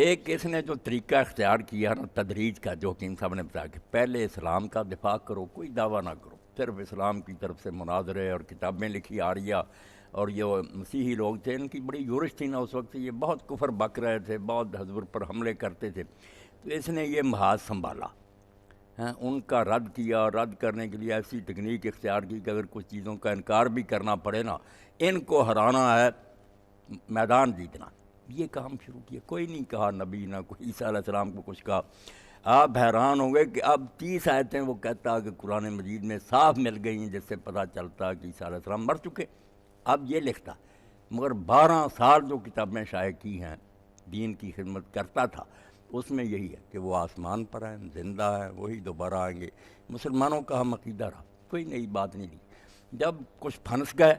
ایک اس نے جو طریقہ اختیار کیا نا تدریج کا، جو حکیم صاحب نے بتایا کہ پہلے اسلام کا دفاع کرو، کوئی دعویٰ نہ کرو، صرف اسلام کی طرف سے مناظرے اور کتابیں لکھی آ رہی، اور یہ مسیحی لوگ تھے، ان کی بڑی یورش تھی نا اس وقت، یہ بہت کفر بک رہے تھے، بہت حضور پر حملے کرتے تھے، تو اس نے یہ محاذ سنبھالا، ان کا رد کیا، رد کرنے کے لیے ایسی ٹیکنیک اختیار کی کہ اگر کچھ چیزوں کا انکار بھی کرنا پڑے نا، ان کو ہرانا ہے، میدان جیتنا، یہ کام شروع کیا۔ کوئی نہیں کہا نبی، نہ کوئی عیسیٰ علیہ السلام کو کچھ کہا۔ آپ حیران ہوں گے کہ اب 30 آیتیں وہ کہتا کہ قرآن مجید میں صاف مل گئی ہیں جس سے پتہ چلتا کہ عیسیٰ علیہ السلام مر چکے، اب یہ لکھتا، مگر 12 سال جو کتابیں شائع کی ہیں، دین کی خدمت کرتا تھا، اس میں یہی ہے کہ وہ آسمان پر ہیں، زندہ ہیں، وہی دوبارہ آئیں گے۔ مسلمانوں کا ہم عقیدہ رہا، کوئی نئی بات نہیں لی۔ جب کچھ پھنس گئے،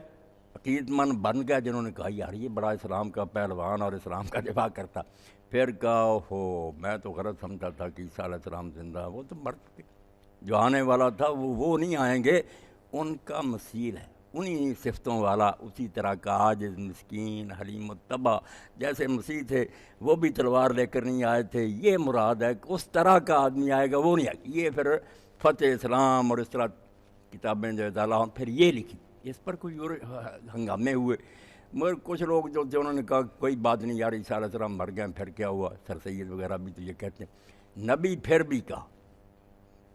عقیدت مند بن گئے جنہوں نے کہا یار یہ بڑا اسلام کا پہلوان اور اسلام کا دفاع کرتا، پھر کہا ہو میں تو غلط سمجھتا تھا کہ عیسیٰ علیہ السلام زندہ، وہ تو مر چکے، جو آنے والا تھا وہ نہیں آئیں گے، ان کا مثیل ہے، انہی صفتوں والا، اسی طرح کا عاجز، مسکین، حلیم الطبع، جیسے مسیح تھے وہ بھی تلوار لے کر نہیں آئے تھے، یہ مراد ہے کہ اس طرح کا آدمی آئے گا، وہ نہیں آئے گا۔ یہ پھر فتح اسلام اور اس طرح کتابیں جو تعالیٰ پھر یہ لکھی، اس پر کوئی اور ہنگامے ہوئے، مگر کچھ لوگ جو تھے انہوں نے کہا کوئی بات نہیں یار، عیسیٰ علیہ السلام مر گئے، پھر کیا ہوا، سر سید وغیرہ بھی تو یہ کہتے ہیں۔ نبی پھر بھی کہا،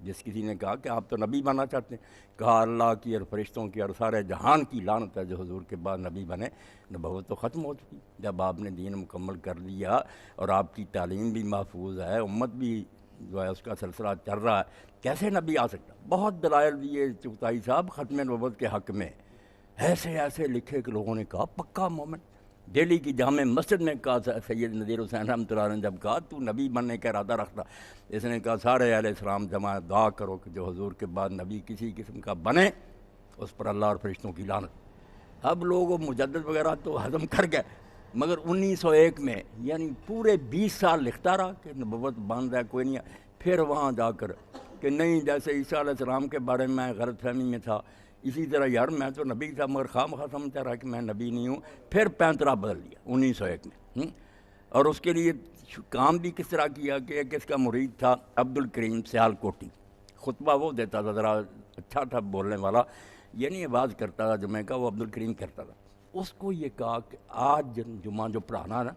جس کسی نے کہا کہ آپ تو نبی بننا چاہتے ہیں، کہا اللہ کی اور فرشتوں کی اور سارے جہان کی لعنت ہے جو حضور کے بعد نبی بنے، نبوت تو ختم ہو چکی، جب آپ نے دین مکمل کر لیا اور آپ کی تعلیم بھی محفوظ ہے، امت بھی جو ہے اس کا سلسلہ چل رہا ہے، کیسے نبی آ سکتا؟ بہت دلائل دیے چغتائی صاحب ختم نبوت کے حق میں، ایسے ایسے لکھے کہ لوگوں نے کہا پکا مومن۔ دہلی کی جامع مسجد میں کہا سید نذیر حسین رحمۃ اللہ علیہ نے جب کہا تو نبی بننے کا ارادہ رکھتا، اس نے کہا سارے اہل اسلام جمع دعا کرو کہ جو حضور کے بعد نبی کسی قسم کا بنے اس پر اللہ اور فرشتوں کی لعنت۔ اب لوگ مجدد وغیرہ تو ہضم کر گئے، مگر 1901 میں یعنی پورے 20 سال لکھتا رہا کہ نبوت بند ہے، کوئی نہیں ہے، پھر وہاں جا کر کہ نہیں جیسے عیسیٰ علیہ السلام کے بارے میں غلط فہمی میں تھا، اسی طرح یار میں تو نبی تھا مگر خواہ مخواہ سمجھتا رہا کہ میں نبی نہیں ہوں، پھر پینترا بدل لیا 1901 میں۔ اور اس کے لیے کام بھی کس طرح کیا کہ ایک اس کا مرید تھا عبد الکریم سیال کوٹی، خطبہ وہ دیتا تھا، ذرا اچھا تھا بولنے والا، یہ نہیں آواز کرتا تھا جمعہ کا، وہ عبد الکریم کرتا تھا۔ اس کو یہ کہا کہ آج جمعہ جو پڑھانا نا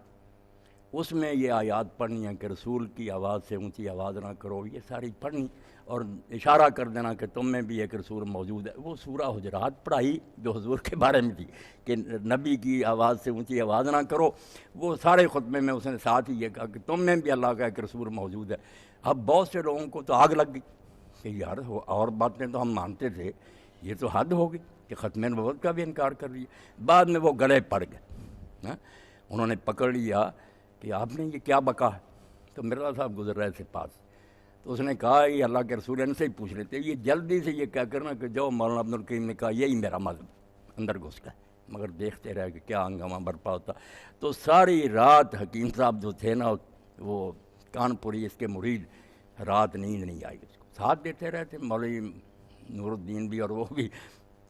اس میں یہ آیات پڑھنی ہے کہ رسول کی آواز سے اونچی آواز نہ کرو، یہ ساری پڑھنی، اور اشارہ کر دینا کہ تم میں بھی ایک رسول موجود ہے۔ وہ سورہ حجرات پڑھائی جو حضور کے بارے میں تھی کہ نبی کی آواز سے اونچی آواز نہ کرو، وہ سارے خطبے میں اس نے ساتھ ہی یہ کہا کہ تم میں بھی اللہ کا ایک رسول موجود ہے۔ اب بہت سے لوگوں کو تو آگ لگ گئی کہ یار اور باتیں تو ہم مانتے تھے، یہ تو حد ہو گئی کہ ختم نبوت کا بھی انکار کر لیا۔ بعد میں وہ گلے پڑ گئے، انہوں نے پکڑ لیا کہ آپ نے یہ کیا بکا ہے، تو مرزا صاحب گزر رہے تھے پاس، تو اس نے کہا یہ اللہ کے رسول ان سے ہی پوچھ لیتے، یہ جلدی سے یہ کہہ کرنا کہ جو مولانا عبد الکریم نے کہا یہی میرا مذہب، اندر گھس گئے، مگر دیکھتے رہے کہ کیا ہنگامہ برپا ہوتا۔ تو ساری رات حکیم صاحب جو تھے نا وہ کانپوری اس کے مرید، رات نیند نہیں آئی، اس کو ساتھ دیتے رہے تھے، مولوی نور الدین بھی، اور وہ بھی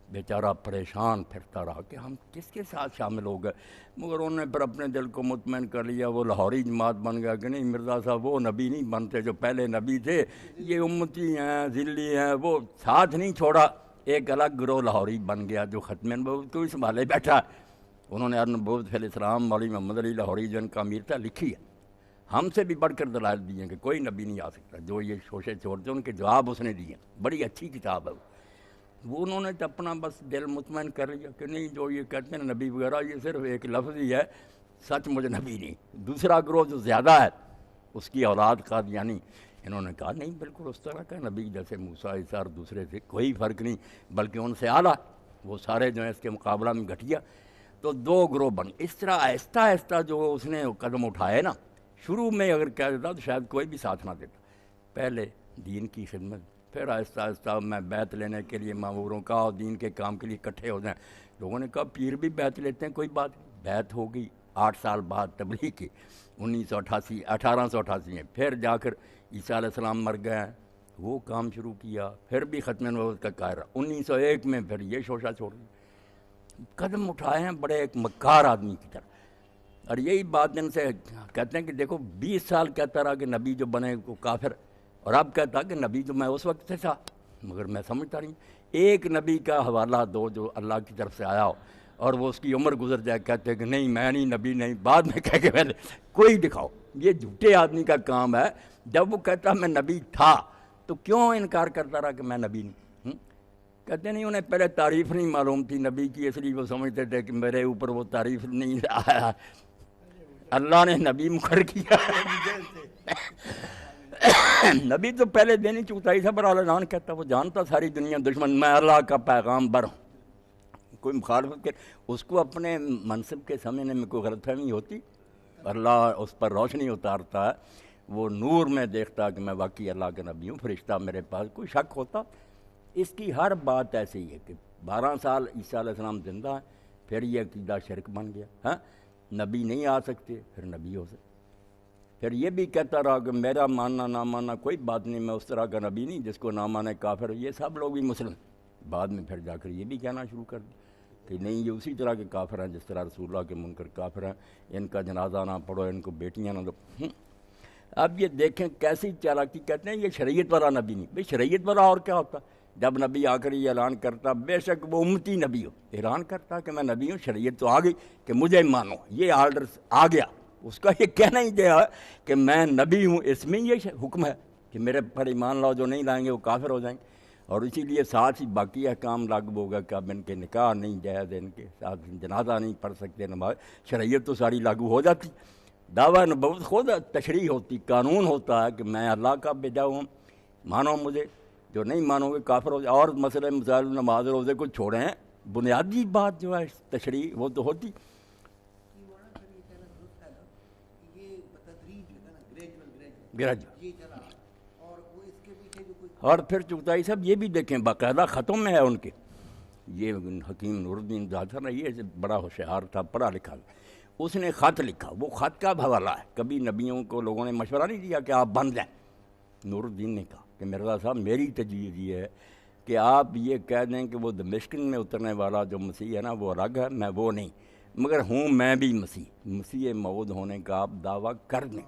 بیچارہ پریشان پھرتا رہا کہ ہم کس کے ساتھ شامل ہو گئے، مگر انہوں نے پھر اپنے دل کو مطمئن کر لیا، وہ لاہوری جماعت بن گیا کہ نہیں مرزا صاحب وہ نبی نہیں بنتے جو پہلے نبی تھے، یہ امتی ہیں، ذلی ہیں، وہ ساتھ نہیں چھوڑا، ایک الگ گروہ لاہوری بن گیا جو ختم نبوت کو ہی سنبھالے بیٹھا۔ انہوں نے النبوۃ فی الاسلام مولوی محمد علی لاہوری جو ان کا امیر تھا لکھی ہے، ہم سے بھی بڑھ کر دلائل دیے کہ کوئی نبی نہیں آ سکتا، جو یہ شوشے چھوڑتے ان کے جواب اس نے دیے، بڑی اچھی کتاب ہے وہ انہوں نے تو اپنا بس دل مطمئن کر لیا کہ نہیں جو یہ کہتے ہیں نبی وغیرہ یہ صرف ایک لفظ ہی ہے، سچ مجھ نبی نہیں۔ دوسرا گروہ جو زیادہ ہے اس کی اولاد قادیانی، انہوں نے کہا نہیں بالکل اس طرح کا نبی جیسے موسیٰ عیسیٰ اور دوسرے سے کوئی فرق نہیں، بلکہ ان سے اعلیٰ، وہ سارے جو ہیں اس کے مقابلہ میں گھٹیا۔ تو دو گروہ بن، اس طرح آہستہ آہستہ جو اس نے قدم اٹھائے نا، شروع میں اگر کہہ دیتا تو شاید کوئی بھی ساتھ نہ دیتا، پہلے دین کی خدمت، پھر آہستہ آہستہ میں بیعت لینے کے لیے ماموروں کا اور دین کے کام کے لیے اکٹھے ہو جائیں۔ لوگوں نے کہا پیر بھی بیعت لیتے ہیں، کوئی بات نہیں، بیعت ہو گئی 8 سال بعد تبلیغ کی 1888 میں، پھر جا کر عیسیٰ علیہ السلام مر گئے، وہ کام شروع کیا، پھر بھی ختم نبوت کا قاہر، 1901 میں پھر یہ شوشہ چھوڑ دیا۔ قدم اٹھائے ہیں بڑے ایک مکار آدمی کی طرح، اور یہی بات ان سے کہتے ہیں کہ دیکھو 20 سال کہتا رہا کہ نبی جو بنے وہ کافر، اور اب کہتا کہ نبی تو میں اس وقت سے تھا، مگر میں سمجھتا نہیں۔ ایک نبی کا حوالہ دو جو اللہ کی طرف سے آیا ہو اور وہ اس کی عمر گزر جائے، کہتے ہیں کہ نہیں میں نہیں نبی نہیں، بعد میں کہہ کے پہلے کوئی دکھاؤ۔ یہ جھوٹے آدمی کا کام ہے۔ جب وہ کہتا میں نبی تھا تو کیوں انکار کرتا رہا کہ میں نبی نہیں؟ کہتے نہیں انہیں پہلے تعریف نہیں معلوم تھی نبی کی، اس لیے وہ سمجھتے تھے کہ میرے اوپر وہ تعریف نہیں آیا، اللہ نے نبی مقرر کیا۔ نبی تو پہلے دن ہی چوتھائی سے پر اعلان کہتا، وہ جانتا ساری دنیا دشمن، میں اللہ کا پیغام بر ہوں۔ کوئی مخالفت کے اس کو اپنے منصب کے سمجھنے میں کوئی غلط فہمی ہوتی، اللہ اس پر روشنی اتارتا ہے، وہ نور میں دیکھتا کہ میں واقعی اللہ کا نبی ہوں، فرشتہ میرے پاس، کوئی شک ہوتا؟ اس کی ہر بات ایسے ہی ہے کہ 12 سال عیسیٰ علیہ السلام زندہ ہیں، پھر یہ عقیدہ شرک بن گیا۔ ہاں نبی نہیں آ سکتے، پھر نبی ہو سکتے۔ پھر یہ بھی کہتا رہا کہ میرا ماننا نہ ماننا کوئی بات نہیں، میں اس طرح کا نبی نہیں جس کو نہ مانے کافر۔ یہ سب لوگ بھی مسلم، بعد میں پھر جا کر یہ بھی کہنا شروع کر دیا کہ نہیں یہ اسی طرح کے کافر ہیں جس طرح رسول اللہ کے منکر کافر ہیں، ان کا جنازہ نہ پڑھو، ان کو بیٹیاں نہ دو۔ اب یہ دیکھیں کیسی چالاکی، کہتے ہیں یہ شریعت والا نبی نہیں۔ بھئی شریعت والا اور کیا ہوتا؟ جب نبی آ کر یہ اعلان کرتا، بے شک وہ امتی نبی ہو، اعلان کرتا کہ میں نبی ہوں، شریعت تو آ گئی کہ مجھے مانو، یہ آرڈر آ گیا، اس کا یہ کہنا ہی دیا کہ میں نبی ہوں، اس میں یہ حکم ہے کہ میرے پر ایمان لاؤ، جو نہیں لائیں گے وہ کافر ہو جائیں گے۔ اور اسی لیے ساتھ ہی باقی احکام لاگو ہوگا کہ اب ان کے نکاح نہیں جائز، ان کے ساتھ جنازہ نہیں پڑھ سکتے، نماز، شریعت تو ساری لاگو ہو جاتی۔ دعویٰ نبوت خود تشریح ہوتی، قانون ہوتا ہے کہ میں اللہ کا بھیجا ہوں، مانو مجھے، جو نہیں مانو گے کافر ہو جائے۔ اور مسئلہ مسائل نماز روزے کو چھوڑیں، بنیادی بات جو ہے تشریح وہ تو ہوتی۔ اور پھر چغتائی صاحب یہ بھی دیکھیں، باقاعدہ ختم میں ہے ان کے، یہ حکیم نور الدین ظاہر، یہ بڑا ہوشیار تھا، پڑھا لکھا، اس نے خط لکھا، وہ خط کا حوالہ ہے۔ کبھی نبیوں کو لوگوں نے مشورہ نہیں دیا کہ آپ بن جائیں، نور الدین نے کہا کہ مرزا صاحب میری تجویز یہ ہے کہ آپ یہ کہہ دیں کہ وہ دمشق میں اترنے والا جو مسیح ہے نا وہ الگ ہے، میں وہ نہیں، مگر ہوں میں بھی مسیح موعود ہونے کا آپ دعویٰ کر دیں،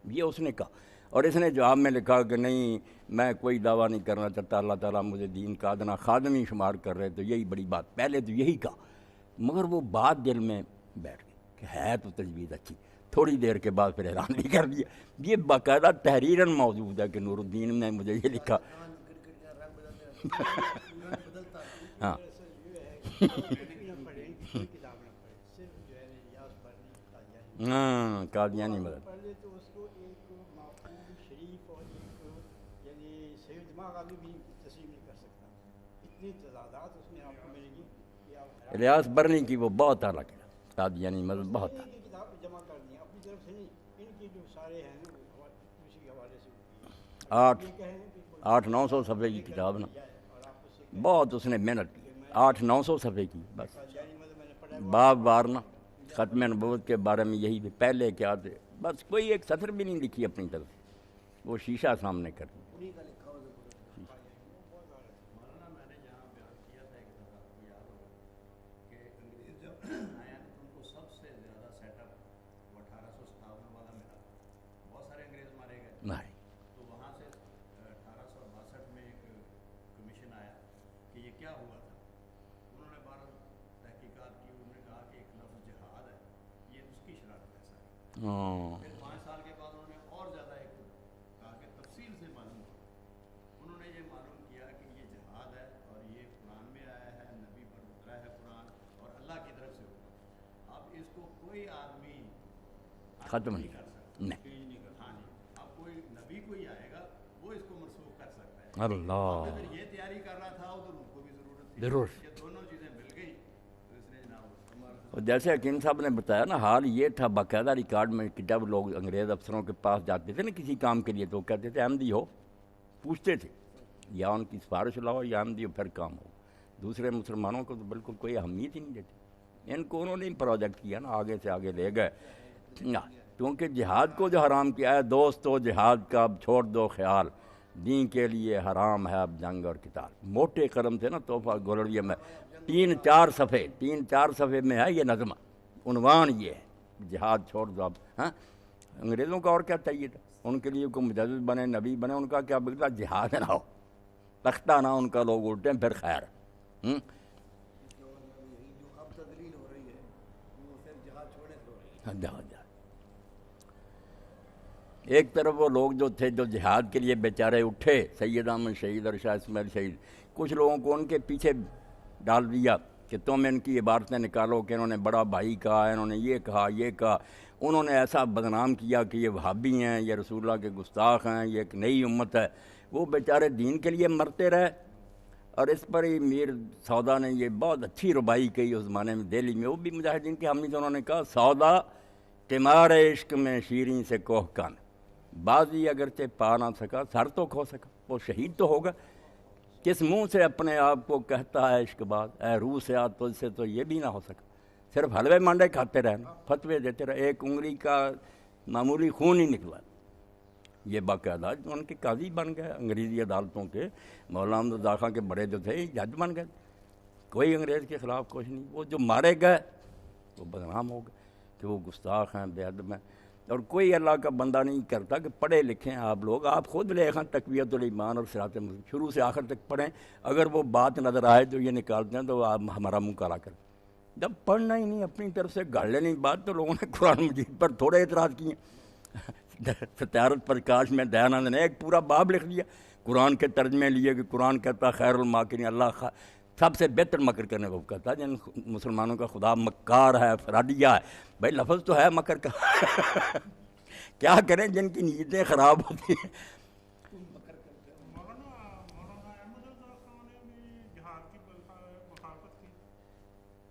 یہ اس نے کہا۔ اور اس نے جواب میں لکھا کہ نہیں میں کوئی دعویٰ نہیں کرنا چاہتا، اللہ تعالیٰ مجھے دین کا ادنا خادم ہی شمار کر رہے، تو یہی بڑی بات، پہلے تو یہی کہا، مگر وہ بات دل میں بیٹھ گئی کہ ہے تو تجویز اچھی، تھوڑی دیر کے بعد پھر اعلان بھی کر دیا۔ یہ باقاعدہ تحریراً موجود ہے کہ نور الدین نے مجھے یہ لکھا۔ ہاں ہاں قادیانی مدد، الیاس برنی کی وہ بہت الگ ہے، قادیانی مدد بہت ہے۔ 800-900 صفحے کی کتاب نا، بہت اس نے محنت کی، 800-900 صفحے کی، بس باب وارنا ختم نبوت کے بارے میں یہی پہلے کیا تھے، بس کوئی ایک سطر بھی نہیں لکھی اپنی طرف سے، وہ شیشہ سامنے کر دیا۔ تو وہاں سے 1862 میں ایک کمیشن آیا کہ یہ کیا ہوا تھا، انہوں نے 12 تحقیقات کی، انہوں نے کہا کہ ایک لفظ جہاد ہے، یہ اس کی شرارت ایسا ہے۔ پھر 5 سال کے بعد انہوں نے اور زیادہ ایک کہا کہ تفصیل سے معلوم ہو، انہوں نے یہ معلوم کیا کہ یہ جہاد ہے اور یہ قرآن میں آیا ہے، نبی پر اترا ہے قرآن اور اللہ کی طرف سے ہوا۔ اب اس کو کوئی آدمی ختم نہیں کر سکتا، کوئی آئے گا وہ اس کو منسوخ کر سکتا ہے۔ اللہ اگر یہ تیاری کر رہا تھا ادھر ان کو بھی ضرورت تھی، ضرور، یہ دونوں چیزیں مل گئی تو اس نے جناب جیسے حکیم صاحب نے بتایا نا، حال یہ تھا باقاعدہ ریکارڈ میں کہ جب لوگ انگریز افسروں کے پاس جاتے تھے نا کسی کام کے لیے تو کہتے تھے احمدی ہو، پوچھتے تھے یا ان کی سفارش لاؤ یا احمدی ہو پھر کام ہو۔ دوسرے مسلمانوں کو تو بالکل کوئی اہمیت ہی نہیں دیتے، ان کو انہوں نے پروجیکٹ کیا نا، آگے سے آگے لے گئے، کیونکہ جہاد کو جو حرام کیا ہے، دوستو جہاد کا اب چھوڑ دو خیال، دین کے لیے حرام ہے اب جنگ اور قتال۔ موٹے قلم سے نا تحفہ گولڑیہ میں 3-4 صفحے میں ہے یہ نظم، عنوان یہ ہے جہاد چھوڑ دو اب. ہاں انگریزوں کا اور کیا چاہیے تھا؟ ان کے لیے کوئی مجدد بنے، نبی بنے، ان کا کیا بگڑا؟ جہاد نہ ہو، تختہ نہ ان کا لوگ الٹیں پھر خیر. یہی جو اب تدلیل ہو رہی ہے وہ صرف جہاد چھوڑنے سے ہو رہی ہے. جہاد. ایک طرف وہ لوگ جو تھے جو جہاد کے لیے بیچارے اٹھے، سید احمد شہید اور شاہ اسماعیل شہید، کچھ لوگوں کو ان کے پیچھے ڈال دیا کہ تم ان کی عبارتیں نکالو کہ انہوں نے بڑا بھائی کہا، انہوں نے یہ کہا یہ کہا، انہوں نے ایسا بدنام کیا کہ یہ وہابی ہیں، یہ رسول اللہ کے گستاخ ہیں، یہ ایک نئی امت ہے. وہ بیچارے دین کے لیے مرتے رہے. اور اس پر ہی میر سودا نے یہ بہت اچھی ربائی کہی اس زمانے میں دہلی میں، وہ بھی مجاہدین کے حامی تھے. انہوں نے کہا سودا قمار عشق میں شیریں سے کوہ کن، بازی اگرچہ پا نہ سکا سر تو کھو سکا. وہ شہید تو ہوگا. کس منہ سے اپنے آپ کو کہتا ہے عشق باز، اے روح سے آ تجھ سے تو یہ بھی نہ ہو سکا. صرف حلوے مانڈے کھاتے رہنا، فتوے دیتے رہے، ایک انگلی کا معمولی خون ہی نکلا. یہ باقاعدہ ان کے قاضی بن گئے انگریزی عدالتوں کے. مولانا رضا خان کے بڑے جو تھے جج بن گئے. کوئی انگریز کے خلاف کچھ نہیں. وہ جو مارے گئے وہ بدنام ہو گئے کہ وہ گستاخ ہیں، بے ادب ہیں. اور کوئی اللہ کا بندہ نہیں کرتا کہ پڑھے لکھیں آپ لوگ، آپ خود لکھیں تقویۃ الایمان اور صراط مستقیم شروع سے آخر تک پڑھیں. اگر وہ بات نظر آئے جو یہ نکالتے ہیں تو آپ ہمارا منہ کالا کریں. جب پڑھنا ہی نہیں، اپنی طرف سے گھڑ لینی بات، تو لوگوں نے قرآن مجید پر تھوڑے اعتراض کیے. ستیارت پرکاش میں دیانند نے ایک پورا باب لکھ دیا قرآن کے ترجمے لیے کہ قرآن کہتا خیر الماکرین، اللہ سب سے بہتر مکر کرنے کو کہتا ہے. جن مسلمانوں کا خدا مکار ہے، فرادیہ ہے. بھائی لفظ تو ہے مکر کا. کیا کریں جن کی نیتیں خراب ہوتی ہیں.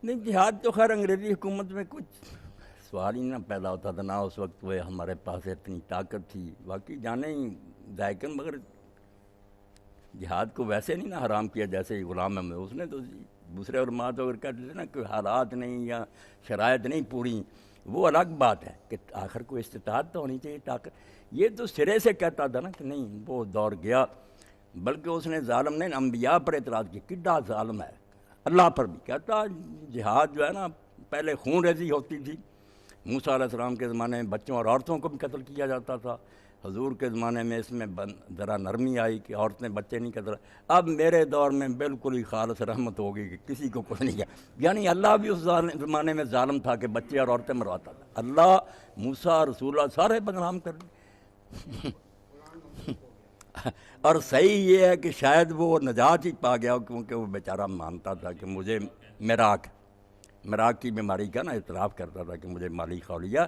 نہیں جہاد تو خیر انگریزی حکومت میں کچھ سوال ہی نہ پیدا ہوتا تھا، نہ اس وقت وہ ہمارے پاس اتنی طاقت تھی. باقی جانے ہی ذائقن، مگر جہاد کو ویسے نہیں نہ حرام کیا جیسے غلام احمد. اس نے تو دوسرے علماء تو اگر کہتے تھے نا کہ حالات نہیں یا شرائط نہیں پوری، وہ الگ بات ہے کہ آخر کو استطاعت تو ہونی چاہیے، طاقت. یہ تو سرے سے کہتا تھا نا کہ نہیں، وہ دور گیا. بلکہ اس نے ظالم نے انبیاء پر اعتراض کیا، کڈا ظالم ہے. اللہ پر بھی کہتا جہاد جو ہے نا پہلے خون ریزی ہوتی تھی. موسیٰ علیہ السلام کے زمانے میں بچوں اور عورتوں کو بھی قتل کیا جاتا تھا. حضور کے زمانے میں اس میں ذرا نرمی آئی کہ عورتیں بچے نہیں قتل. اب میرے دور میں بالکل ہی خالص رحمت ہوگی کہ کسی کو کچھ نہیں کیا. یعنی اللہ بھی اس زمانے میں ظالم تھا کہ بچے اور عورتیں مرواتا تھا. اللہ، موسیٰ، رسول اللہ سارے بدنام کر دیں. اور صحیح یہ ہے کہ شاید وہ نجات ہی پا گیا کیونکہ وہ بیچارہ مانتا تھا کہ مجھے مراق کی بیماری کا نا اعتراف کرتا تھا کہ مجھے مالی خالیہ